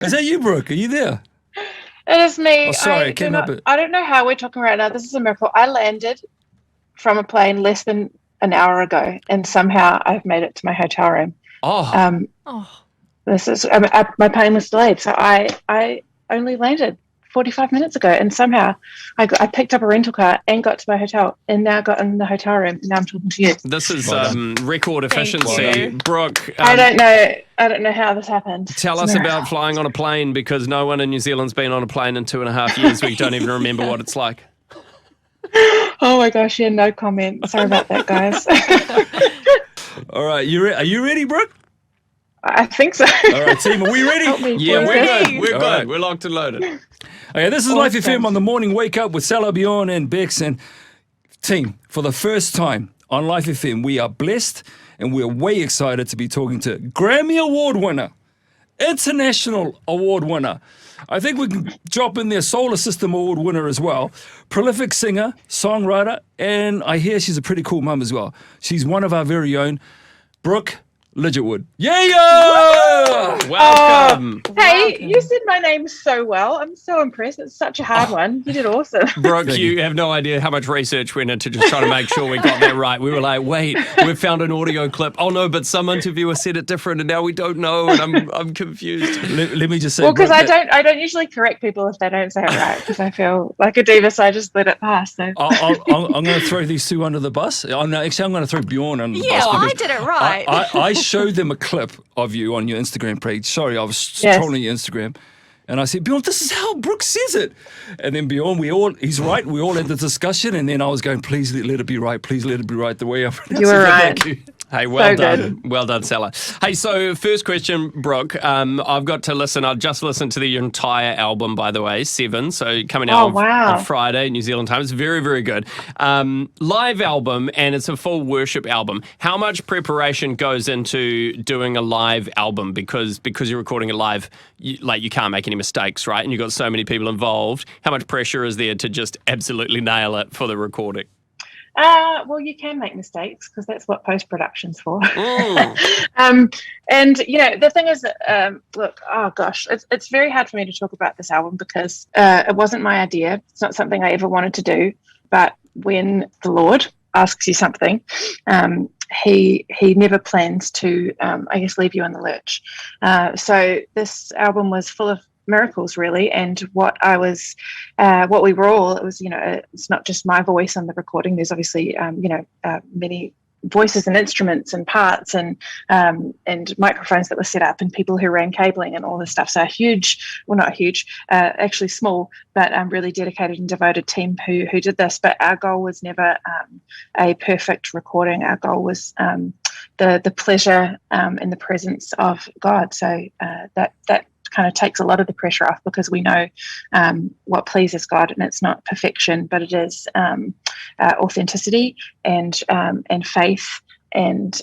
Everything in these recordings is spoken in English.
Is that you, Brooke? Are you there? It is me. Oh, sorry, it came up. I don't know how we're talking right now. This is a miracle. I landed from a plane less than an hour ago, and somehow I've made it to my hotel room. This is my plane was delayed, so I only landed 45 minutes ago, and somehow I picked up a rental car and got to my hotel, and now got in the hotel room, and now I'm talking to you. This is record efficiency. Brooke, I don't know how this happened. Tell us about flying on a plane, because no one in New Zealand's been on a plane in 2.5 years. We don't even remember what it's like. Oh my gosh, yeah, no comment. Sorry about that, guys. All right, are you ready, Brooke? I think so. All right, team, are we ready? Yeah, we're good. We're good. Right. We're locked and loaded. Okay, this is Life FM on the morning wake up with Salah, Bjorn, and Bex. And team, for the first time on Life FM, we are blessed and we're way excited to be talking to Grammy Award winner, International Award winner. I think we can drop in there Solar System Award winner as well. Prolific singer, songwriter, and I hear she's a pretty cool mum as well. She's one of our very own, Brooke Ligertwood. Yeah! Welcome. Hey, you said my name so well. I'm so impressed. It's such a hard one. You did awesome. Brooke, you have no idea how much research went into just trying to make sure we got that right. We were like, wait, we found an audio clip. Oh no, but some interviewer said it different, and now we don't know, and I'm confused. Let me just say, well, because I don't usually correct people if they don't say it right, because I feel like a diva, so I just let it pass. So I'm going to throw these two under the bus. Actually, I'm going to throw Bjorn under the bus. Yeah, I did it right. I showed them a clip of you on your Instagram page. Sorry, I was trolling your Instagram. And I said, Bjorn, this is how Brooke says it. And then Bjorn, he's right. We all had the discussion. And then I was going, please let it be right. Please let it be right the way I pronounce it. You were right. Thank you. Hey, well done. Well done, Salah. Hey, so first question, Brooke. I've got to listen. I've just listened to the entire album, by the way, 7. So coming out on Friday, New Zealand time. It's very, very good. Live album, and it's a full worship album. How much preparation goes into doing a live album? Because you're recording it live, you can't make any mistakes, right? And you've got so many people involved. How much pressure is there to just absolutely nail it for the recording? Well, you can make mistakes, because that's what post-production's for. And, the thing is that, look, oh gosh, it's very hard for me to talk about this album, because it wasn't my idea. It's not something I ever wanted to do. But when the Lord asks you something, he never plans to, leave you in the lurch. So this album was full of miracles, really, and what we were all, it was, it's not just my voice on the recording. There's obviously many voices and instruments and parts and microphones that were set up, and people who ran cabling and all this stuff. So actually small, but really dedicated and devoted team who did this. But our goal was never a perfect recording. Our goal was the pleasure and the presence of God. So that kind of takes a lot of the pressure off, because we know what pleases God, and it's not perfection, but it is authenticity and faith and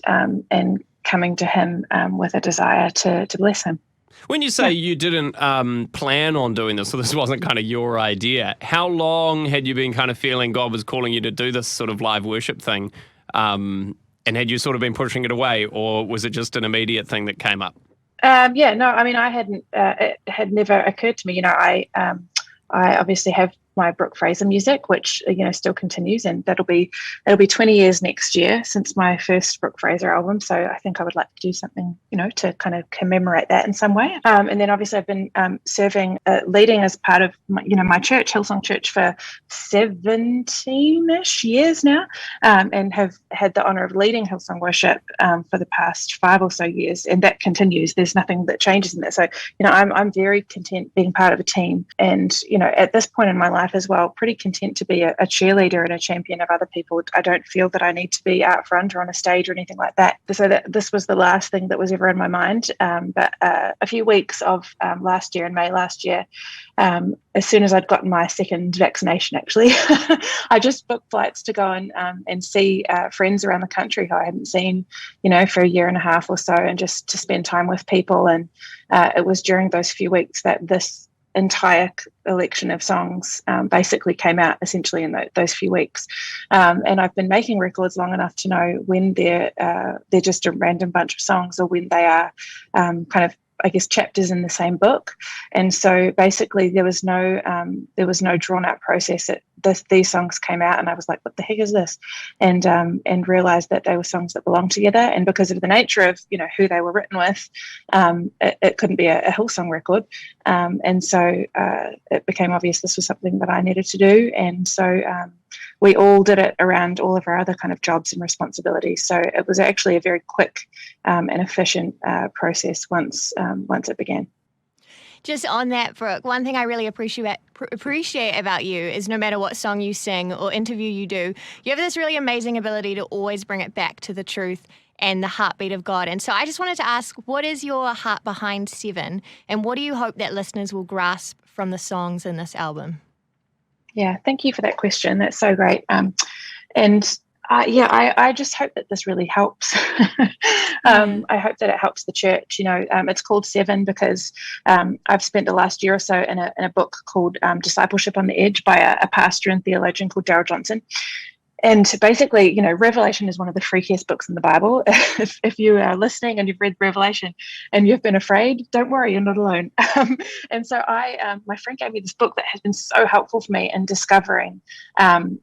coming to Him with a desire to bless Him. When you say you didn't plan on doing this, so this wasn't kind of your idea, how long had you been kind of feeling God was calling you to do this sort of live worship thing? And had you sort of been pushing it away, or was it just an immediate thing that came up? I hadn't. It had never occurred to me. I obviously have my Brooke Fraser music, which still continues, and it'll be 20 years next year since my first Brooke Fraser album. So I think I would like to do something, to kind of commemorate that in some way. And then obviously I've been serving, leading as part of my church, Hillsong Church, for 17-ish years now, and have had the honor of leading Hillsong worship for the past 5 or so years, and that continues. There's nothing that changes in that. So I'm very content being part of a team, and at this point in my life as well, pretty content to be a cheerleader and a champion of other people. I don't feel that I need to be out front or on a stage or anything like that. So that this was the last thing that was ever in my mind. But a few weeks of last year, in May last year, as soon as I'd gotten my second vaccination, actually, I just booked flights to go and see friends around the country who I hadn't seen, for a year and a half or so, and just to spend time with people. And it was during those few weeks that this entire collection of songs basically came out, essentially in those few weeks. And I've been making records long enough to know when they're just a random bunch of songs, or when they are kind of I guess, chapters in the same book. And so basically there was no drawn out process. These songs came out and I was like, what the heck is this? And realized that they were songs that belonged together. And because of the nature of, who they were written with, it couldn't be a Hillsong record. And so it became obvious this was something that I needed to do. And so we all did it around all of our other kind of jobs and responsibilities. So it was actually a very quick and efficient process once it began. Just on that, Brooke, one thing I really appreciate about you is no matter what song you sing or interview you do, you have this really amazing ability to always bring it back to the truth and the heartbeat of God. And so I just wanted to ask, what is your heart behind Seven, and what do you hope that listeners will grasp from the songs in this album? Yeah, thank you for that question. That's so great. I just hope that this really helps. I hope that it helps the church. It's called Seven because I've spent the last year or so in a book called Discipleship on the Edge by a pastor and theologian called Darrell Johnson. And basically, Revelation is one of the freakiest books in the Bible. If you are listening and you've read Revelation and you've been afraid, don't worry, you're not alone. And so my friend gave me this book that has been so helpful for me in discovering and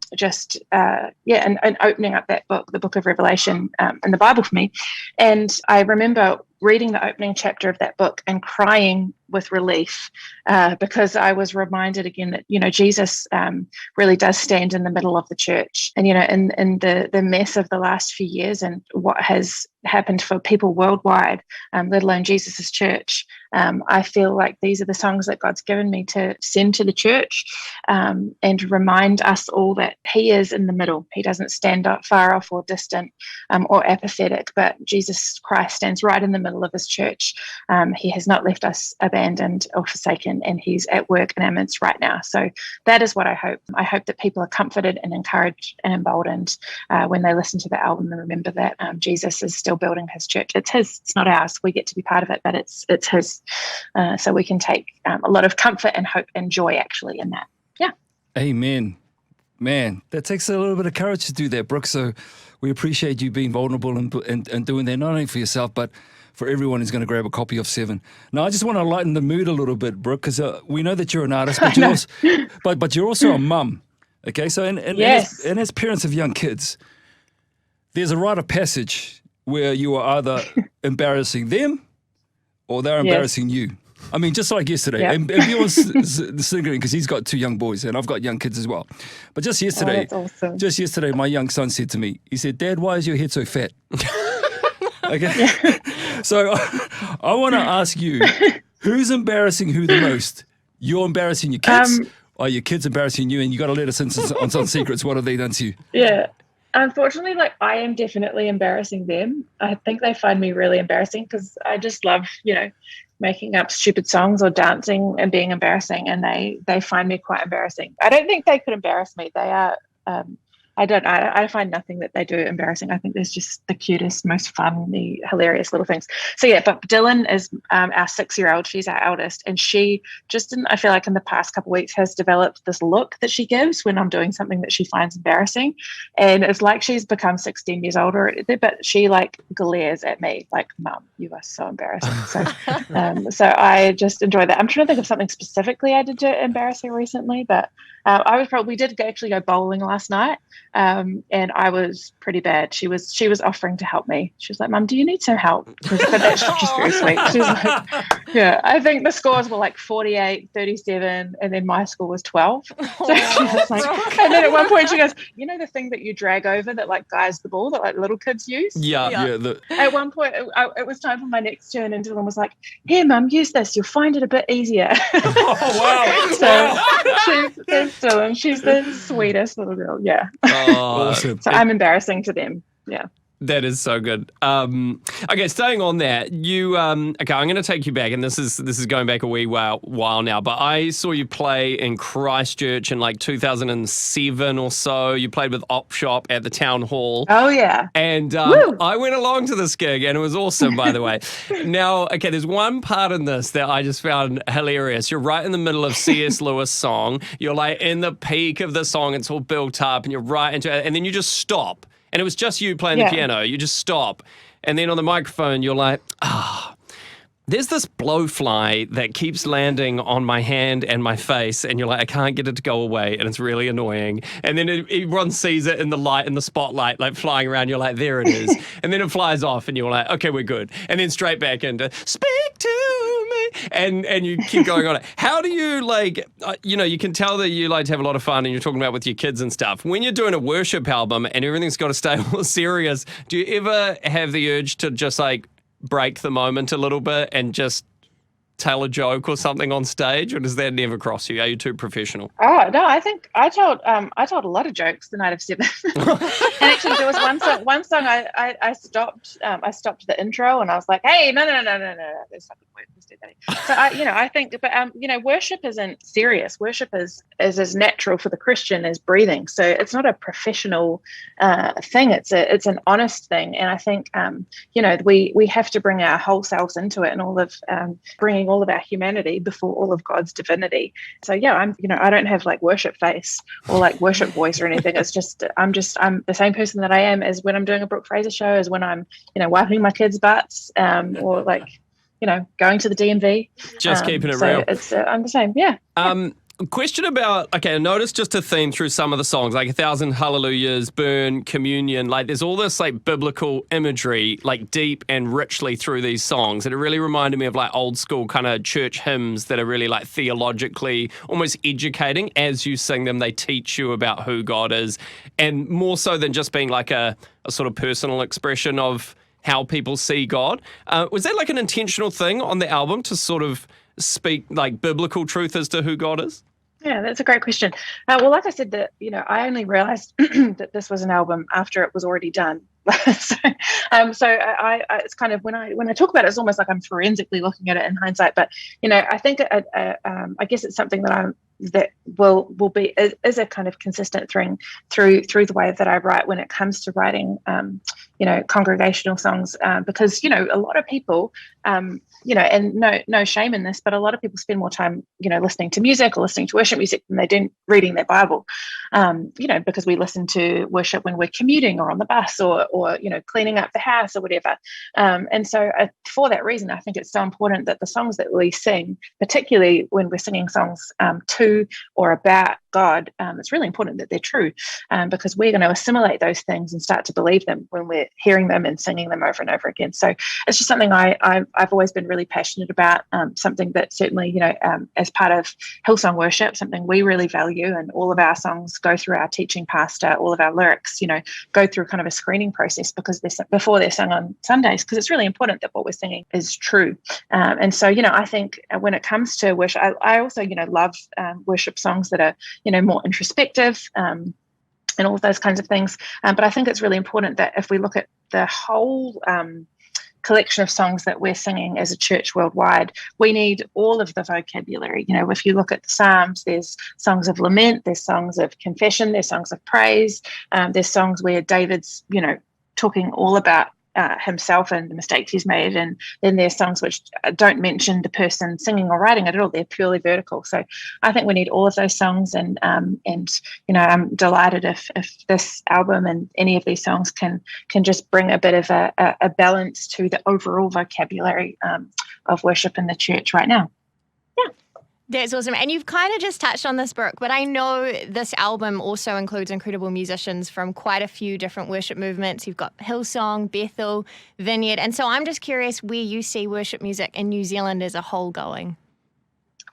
opening up that book, the book of Revelation in the Bible for me. And I remember reading the opening chapter of that book and crying with relief because I was reminded again that, Jesus really does stand in the middle of the church. And, in the mess of the last few years and what has happened for people worldwide, let alone Jesus's church, I feel like these are the songs that God's given me to send to the church and remind us all that he is in the middle. He doesn't stand up far off or distant or apathetic, but Jesus Christ stands right in the middle of his church. He has not left us abandoned or forsaken, and he's at work in our midst right now. So that is what I hope. I hope that people are comforted and encouraged and emboldened when they listen to the album and remember that Jesus is still building his church. It's his, it's not ours. We get to be part of it, but it's his. So we can take a lot of comfort and hope and joy actually in that. Yeah. Amen. Man, that takes a little bit of courage to do that, Brooke. So we appreciate you being vulnerable and doing that, not only for yourself, but for everyone who's going to grab a copy of Seven. Now, I just want to lighten the mood a little bit, Brooke, because we know that you're an artist, but you're also a mum. Okay, so yes. as parents of young kids, there's a rite of passage where you are either embarrassing them or they're embarrassing you. I mean, just like yesterday. Yeah. And Bjorn's singing because he's got 2 young boys and I've got young kids as well. But just yesterday, that's awesome. My young son said to me, he said, "Dad, why is your head so fat?" Okay. So I want to ask you, who's embarrassing who the most? You're embarrassing your kids or your kids embarrassing you, and you got to let us in on some secrets. What have they done to you? Yeah. Unfortunately, I am definitely embarrassing them. I think they find me really embarrassing because I just love, making up stupid songs or dancing and being embarrassing, and they find me quite embarrassing. I don't think they could embarrass me. They are, I find nothing that they do embarrassing. I think there's just the cutest, most fun, the hilarious little things. So yeah, but Dylan is our 6-year-old. She's our eldest, and she I feel like in the past couple of weeks has developed this look that she gives when I'm doing something that she finds embarrassing, and it's like she's become 16 years old already. But she glares at me like, "Mum, you are so embarrassing." So I just enjoy that. I'm trying to think of something specifically I did to embarrass her recently, but we did actually go bowling last night. And I was pretty bad. She was offering to help me. She was like, "Mum, do you need some help?" But that's just very sweet. She was like, yeah, I think the scores were 48, 37, and then my score was 12. So she was like, and then at one point she goes, "The thing that you drag over that guides the ball that little kids use?" Yeah. At one point, it was time for my next turn, and Dylan was like, "Here, Mum, use this. You'll find it a bit easier." Oh, wow. So that's Dylan. She's the sweetest little girl. Yeah. Awesome. So I'm embarrassing to them. Yeah. That is so good. Okay, staying on that, you okay, I'm going to take you back, and this is going back a wee while now, but I saw you play in Christchurch in 2007 or so. You played with Op Shop at the town hall. Oh, yeah. And I went along to this gig, and it was awesome, by the way. Now, okay, there's one part in this that I just found hilarious. You're right in the middle of C.S. Lewis' song. You're in the peak of the song. It's all built up, and you're right into it, and then you just stop. And it was just you playing the piano. You just stop. And then on the microphone, you're like, there's this blowfly that keeps landing on my hand and my face, and you're like, I can't get it to go away, and it's really annoying. And then everyone sees it in the light, in the spotlight, like flying around. You're like, there it is. And then it flies off, and you're like, okay, we're good. And then straight back into speak to me, and you keep going on it. How do you you can tell that you like to have a lot of fun, and you're talking about with your kids and stuff. When you're doing a worship album and everything's got to stay all serious, do you ever have the urge to just like break the moment a little bit and just tell a joke or something on stage, or does that never cross you? Are you too professional? Oh no, I think I told a lot of jokes the night of 7. And actually, there was one song I stopped the intro and I was like, hey, no, there's something weird. Let's do that. So I think, but worship isn't serious. Worship is as natural for the Christian as breathing. So it's not a professional thing. It's an honest thing, and I think we have to bring our whole selves into it, and all of bringing all of our humanity before all of God's divinity. So yeah, I don't have like worship face or like worship voice or anything. It's just I'm the same person that I am as when I'm doing a Brooke Fraser show, as when I'm wiping my kids' butts, or like going to the DMV. Just keeping it real. It's I'm the same. Yeah. Question about, I noticed just a theme through some of the songs, like 1,000 Hallelujahs, Burn, Communion, like there's all this like biblical imagery, like deep and richly through these songs. And it really reminded me of like old school kind of church hymns that are really like theologically almost educating. As you sing them, they teach you about who God is, and more so than just being like a sort of personal expression of how people see God. Was that like an intentional thing on the album to sort of speak like biblical truth as to who God is? Yeah, that's a great question. Well, like I said, that I only realized that this was an album after it was already done. So it's kind of when I talk about it, it's almost like I'm forensically looking at it in hindsight. But I think I guess it's something that will be is a kind of consistent thing through the way that I write when it comes to writing congregational songs, because a lot of people and no shame in this, but a lot of people spend more time listening to music or listening to worship music than they do reading their Bible, because we listen to worship when we're commuting or on the bus or cleaning up the house or whatever, and so for that reason I think it's so important that the songs that we sing, particularly when we're singing songs to or about God, it's really important that they're true, because we're going to assimilate those things and start to believe them when we're hearing them and singing them over and over again. So it's just something I've always been really passionate about, something that certainly, as part of Hillsong worship, something we really value, and all of our songs go through our teaching pastor, all of our lyrics, go through kind of a screening process before they're sung on Sundays, because it's really important that what we're singing is true. And so, I think when it comes to worship, I also, love worship songs that are, more introspective, and all of those kinds of things. But I think it's really important that if we look at the whole collection of songs that we're singing as a church worldwide, we need all of the vocabulary. If you look at the Psalms, there's songs of lament, there's songs of confession, there's songs of praise, there's songs where David's, talking all about himself and the mistakes he's made, and then there's songs which don't mention the person singing or writing it at all. They're purely vertical. So I think we need all of those songs, and I'm delighted if this album and any of these songs can just bring a bit of a balance to the overall vocabulary of worship in the church right now. Yeah. That's awesome. And you've kind of just touched on this, Brooke, but I know this album also includes incredible musicians from quite a few different worship movements. You've got Hillsong, Bethel, Vineyard. And so I'm just curious where you see worship music in New Zealand as a whole going.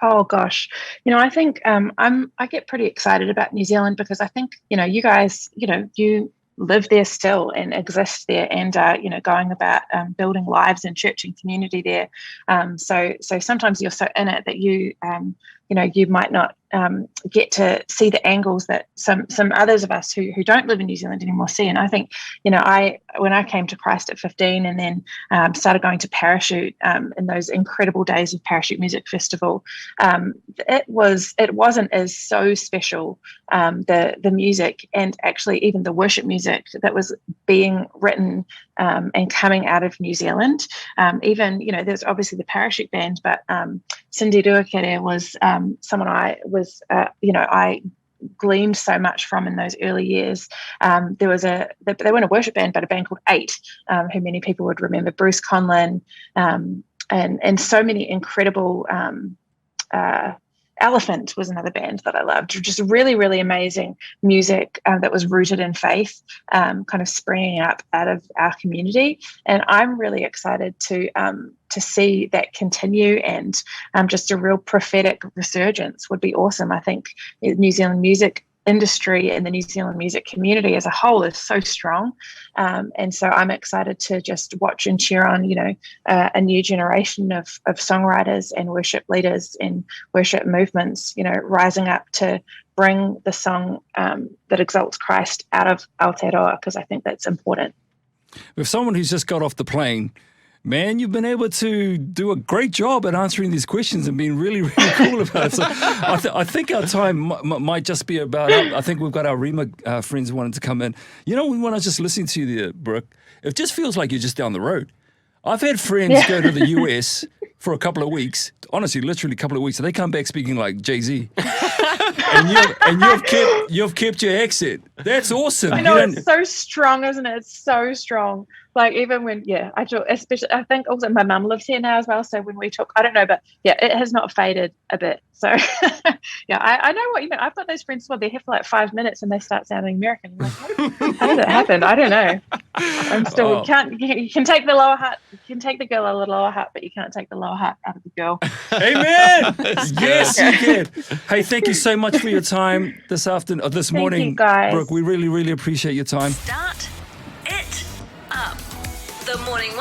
Oh gosh, I think I get pretty excited about New Zealand, because I think you guys, you live there still and exist there, and going about building lives and church and community there. So sometimes you're so in it that you might not get to see the angles that some others of us who don't live in New Zealand anymore see. And I think, when I came to Christ at 15 and then started going to Parachute in those incredible days of Parachute Music Festival, it wasn't as so special, the music, and actually even the worship music that was being written and coming out of New Zealand. Even, there's obviously the Parachute band, but Cindy Ruakere was someone I gleaned so much from in those early years. They weren't a worship band, but a band called Eight, who many people would remember. Bruce Conlon, and so many incredible. Elephant was another band that I loved. Just really, really amazing music that was rooted in faith, kind of springing up out of our community. And I'm really excited to see that continue, and just a real prophetic resurgence would be awesome. I think New Zealand music industry and the New Zealand music community as a whole is so strong, and so I'm excited to just watch and cheer on a new generation of songwriters and worship leaders and worship movements rising up to bring the song that exalts Christ out of Aotearoa, because I think that's important. With someone who's just got off the plane, man, you've been able to do a great job at answering these questions and being really, really cool about it. So I think our time might just be about up. I think we've got our Rima friends wanting to come in. When I was just listening to you there, Brooke, it just feels like you're just down the road. I've had friends go to the US for a couple of weeks, honestly, literally a couple of weeks, and they come back speaking like Jay-Z. and you've kept your accent. That's awesome. I know, it's so strong, isn't it? It's so strong. Like even when, I think also my mum lives here now as well. So when we talk, I don't know, but it has not faded a bit. So I know what you mean. I've got those friends, they're here for like 5 minutes and they start sounding American. I'm like, how did it happen? I don't know. I'm still, you can take the lower hat, you can take the girl out of the lower hat, but you can't take the lower hat out of the girl. Amen. Yes, you can. Hey, thank you so much for your time this morning, thank you, guys. Brooke. We really, really appreciate your time. Start it up. The Morning